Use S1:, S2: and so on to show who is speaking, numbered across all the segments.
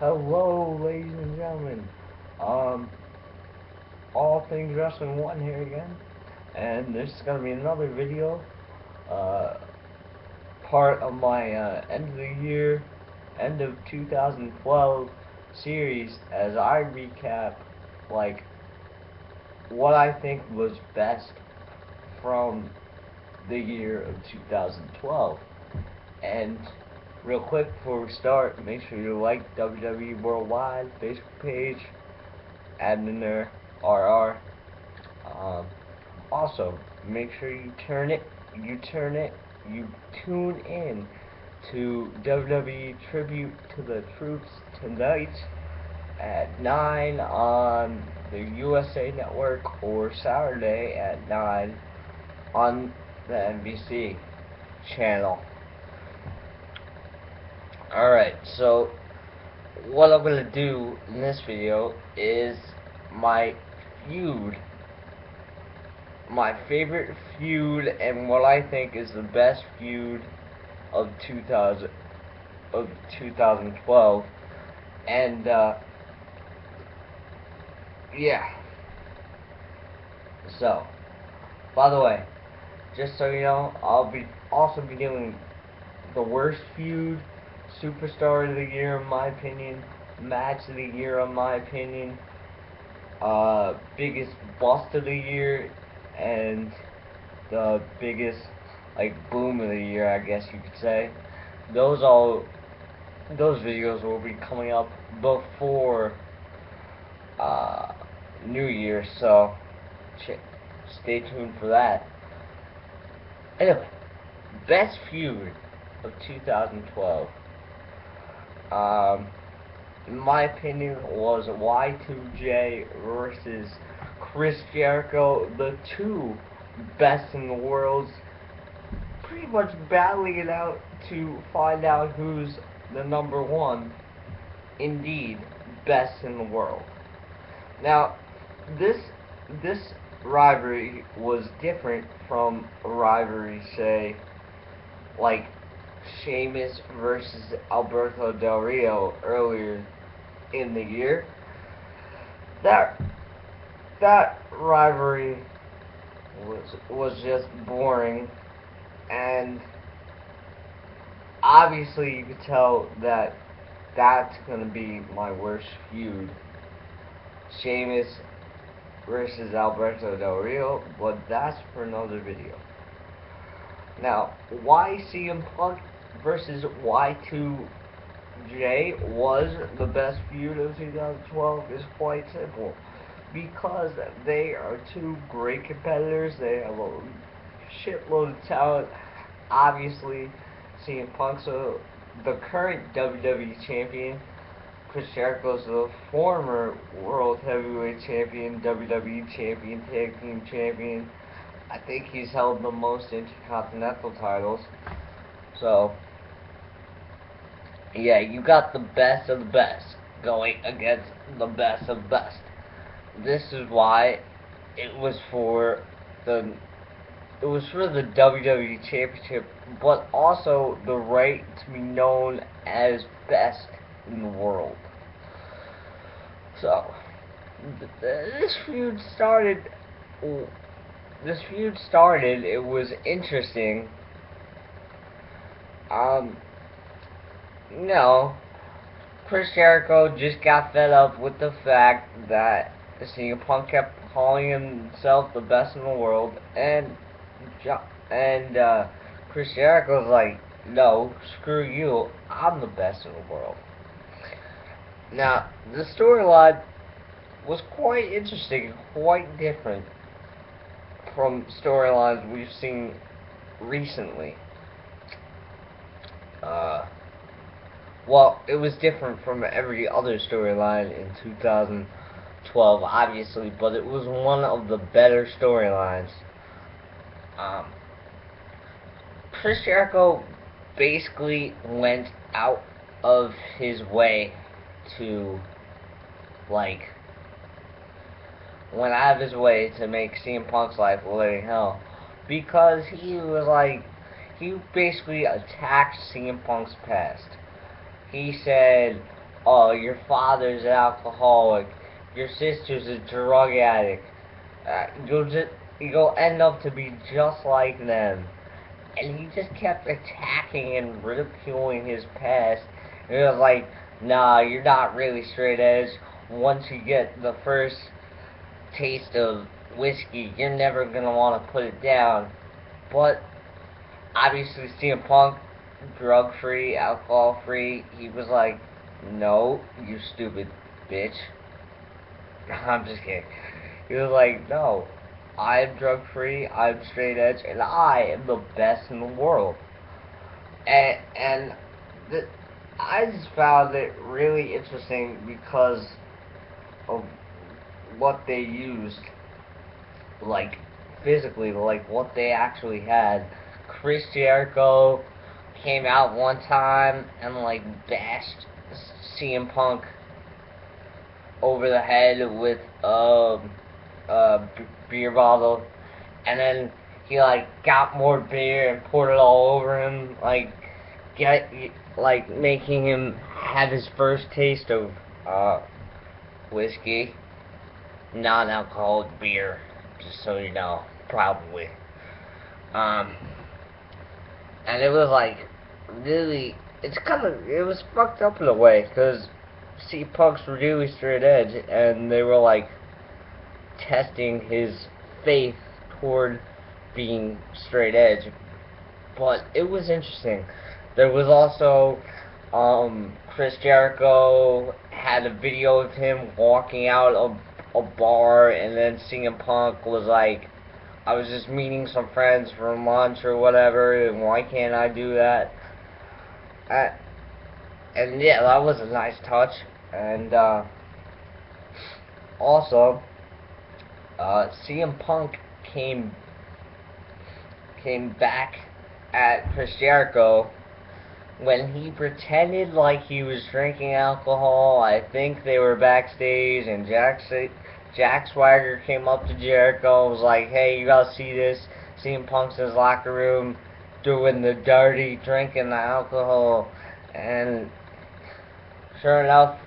S1: Hello, ladies and gentlemen. Um, all things wrestling one here again, and this is gonna be another video. Uh, part of my end of the year, end of 2012 series as I recap like what I think was best from the year of 2012. And real quick before we start, make sure you like WWE Worldwide Facebook page, add in there RR. Um, Also, make sure you tune in to WWE Tribute to the Troops tonight at 9 on the USA Network, or Saturday at 9 on the NBC channel. Alright, so what I'm going to do in this video is my feud, my favorite feud, and what I think is the best feud of 2012. And yeah. So, by the way, just so you know, I'll also be doing the worst feud, superstar of the year in my opinion, match of the year in my opinion, biggest bust of the year, and the biggest like boom of the year, I guess you could say. Those videos will be coming up before New Year, so stay tuned for that. Anyway, best feud of 2012, in my opinion, was Y2J versus Chris Jericho, the two best in the world, pretty much battling it out to find out who's the number one, indeed, best in the world. Now, this rivalry was different from a rivalry, say, like Sheamus versus Alberto Del Rio earlier in the year. That rivalry was just boring, and obviously you could tell that that's gonna be my worst feud. Sheamus versus Alberto Del Rio, but that's for another video. Now, why CM Punk versus Y2J was the best feud of 2012 is quite simple. Because they are two great competitors, they have a shitload of talent. Obviously, CM Punk's the current WWE champion. Chris Jericho's the former World Heavyweight Champion, WWE Champion, Tag Team Champion. I think he's held the most Intercontinental titles. So, yeah, you got the best of the best going against the best of the best. This is why it was for the WWE Championship, but also the right to be known as best in the world. So, this feud started. It was interesting. No, Chris Jericho just got fed up with the fact that CM Punk kept calling himself the best in the world, and Chris Jericho's like, no, screw you, I'm the best in the world. Now, the storyline was quite interesting, quite different from storylines we've seen recently. Well, it was different from every other storyline in 2012, obviously, but it was one of the better storylines. Chris Jericho basically went out of his way to, like, make CM Punk's life a living hell, because he basically attacked CM Punk's past. He said, oh, your father's an alcoholic, your sister's a drug addict. You'll end up to be just like them. And he just kept attacking and ridiculing his past. And it was like, nah, you're not really straight edge. Once you get the first taste of whiskey, you're never gonna want to put it down. But obviously, CM Punk, drug free, alcohol free, he was like, no, you stupid bitch. I'm just kidding. He was like, no, I'm drug free, I'm straight edge, and I am the best in the world. And the, I just found it really interesting because of what they used, like physically, like what they actually had. Chris Jericho came out one time and like bashed CM Punk over the head with beer bottle, and then he like got more beer and poured it all over him, get like making him have his first taste of whiskey, non-alcoholic beer, just so you know, probably. Um, and it was like really, it was fucked up in a way, because C Punk's really straight edge, and they were like testing his faith toward being straight edge. But it was interesting. There was also Chris Jericho had a video of him walking out of a bar, and then CM Punk was like, I was just meeting some friends for lunch or whatever, and why can't I do that? And yeah, that was a nice touch. And also, CM Punk came back at Chris Jericho when he pretended like he was drinking alcohol. I think they were backstage, and Jack Swagger came up to Jericho and was like, hey, you gotta see this. CM Punk's in his locker room doing the dirty, drinking the alcohol. And sure enough,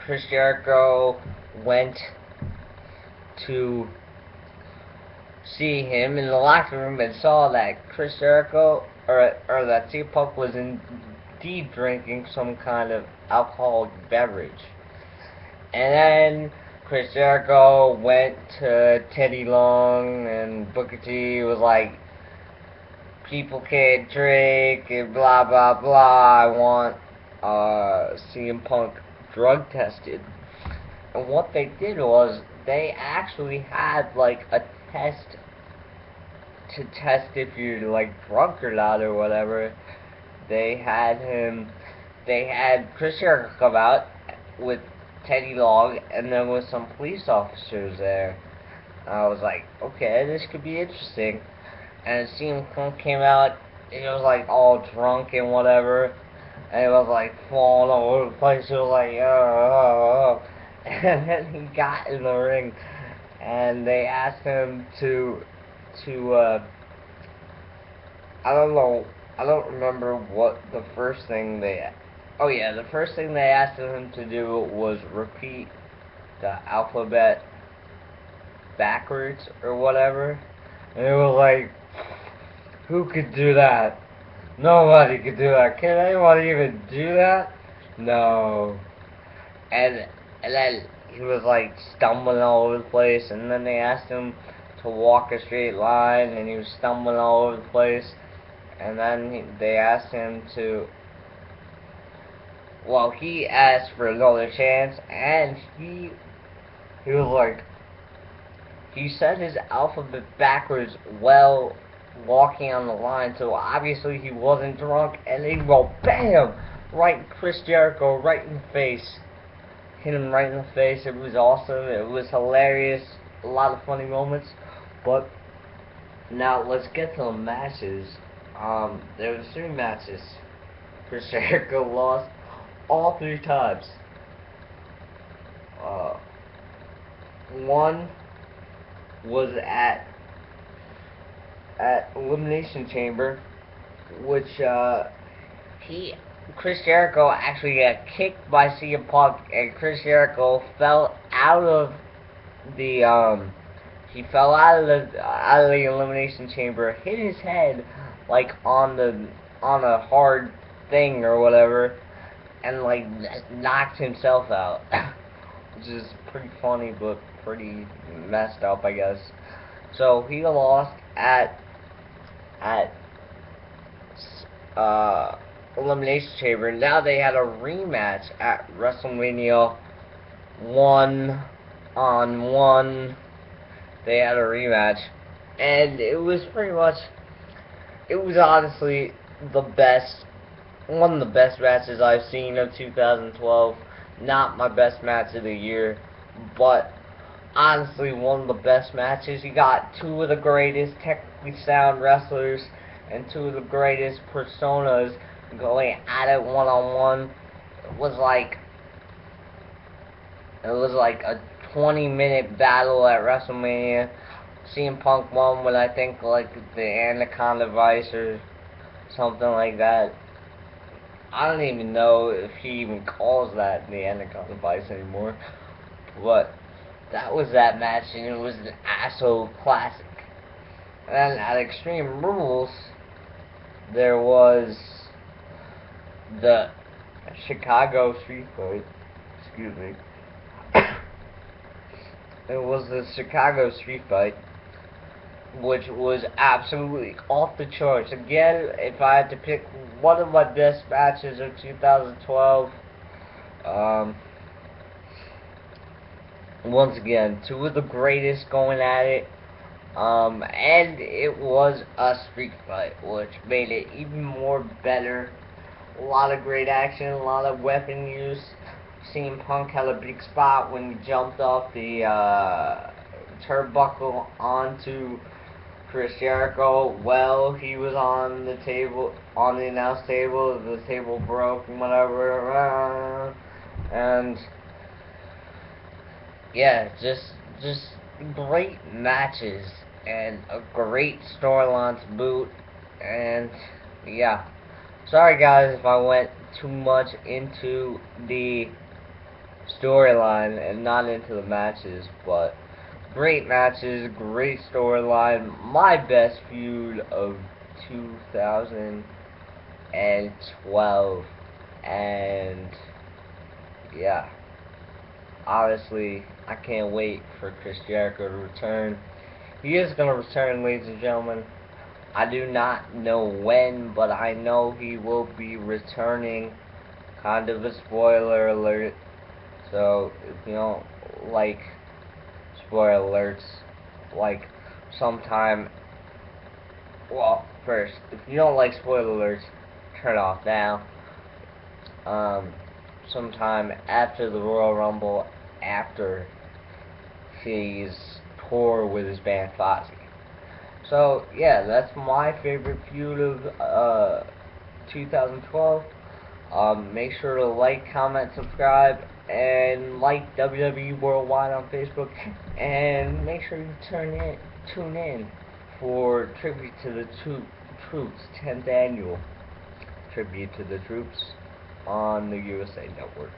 S1: Chris Jericho went to see him in the locker room and saw that Chris Jericho, or that CM Punk was indeed drinking some kind of alcoholic beverage. And then Chris Jericho went to Teddy Long, and Booker T was like, people can't drink, and blah blah blah, I want CM Punk drug tested. And what they did was, they actually had like a test to test if you're like drunk or not or whatever. They had Chris Jericho come out with Teddy Long, and then with some police officers there. I was like, okay, this could be interesting. And CM Punk came out, and he was like all drunk and whatever, and it was like falling all over the place. It was like, oh. And then he got in the ring, and they asked him to I don't know, I don't remember what the first thing oh yeah, the first thing they asked him to do was repeat the alphabet backwards or whatever. And it was like, who could do that? Nobody could do that. Can anyone even do that? No. And then he was like stumbling all over the place, and then they asked him to walk a straight line, and he was stumbling all over the place. And then they asked him to, well, he asked for another chance, and he was like, he said his alphabet backwards while walking on the line, so obviously he wasn't drunk, and they go BAM! Right, Chris Jericho, right in the face. Hit him right in the face. It was awesome. It was hilarious. A lot of funny moments. But now let's get to the matches. There was 3 matches. Chris Jericho lost all 3 times. One was at Elimination Chamber, which he
S2: Chris Jericho actually got kicked by CM Punk, and Chris Jericho fell out of the he fell out of the elimination chamber, hit his head like on a hard thing or whatever, and like knocked himself out, which is pretty funny but pretty messed up, I guess. So he lost at uh, Elimination Chamber. Now they had a rematch at WrestleMania 1-on-1. They had a rematch, and it was pretty much. It was honestly the best, one of the best matches I've seen of 2012. Not my best match of the year, but honestly one of the best matches. You got two of the greatest technically sound wrestlers and two of the greatest personas going at it one on one. It was like it was like a 20-minute battle at WrestleMania. CM Punk won with I think like the Anaconda Vice or something like that. I don't even know if he even calls that the Anaconda Vice anymore. But that was that match, and it was an absolute classic. And at Extreme Rules, there was the Chicago Street Fight. Excuse me. It was the Chicago Street Fight, which was absolutely off the charts. Again, if I had to pick one of my best matches of 2012, once again, two of the greatest going at it. And it was a street fight, which made it even more better. A lot of great action, a lot of weapon use. CM Punk had a big spot when he jumped off the turnbuckle onto Chris Jericho. Well, he was on the table, on the announce table. The table broke and whatever, and yeah, just great matches and a great storyline to boot. And yeah, sorry guys if I went too much into the storyline and not into the matches, but great matches, great storyline. My best feud of 2012, and yeah. Honestly, I can't wait for Chris Jericho to return. He is going to return, ladies and gentlemen. I do not know when, but I know he will be returning. Kind of a spoiler alert. So, if you don't like spoiler alerts, like sometime, well, first, if you don't like spoiler alerts, turn off now. Sometime after the Royal Rumble, after his tour with his band Fozzy. So yeah, that's my favorite feud of 2012. Make sure to like, comment, subscribe, and like WWE Worldwide on Facebook, and make sure you tune in for Tribute to the Troops 10th annual Tribute to the Troops on the USA Network.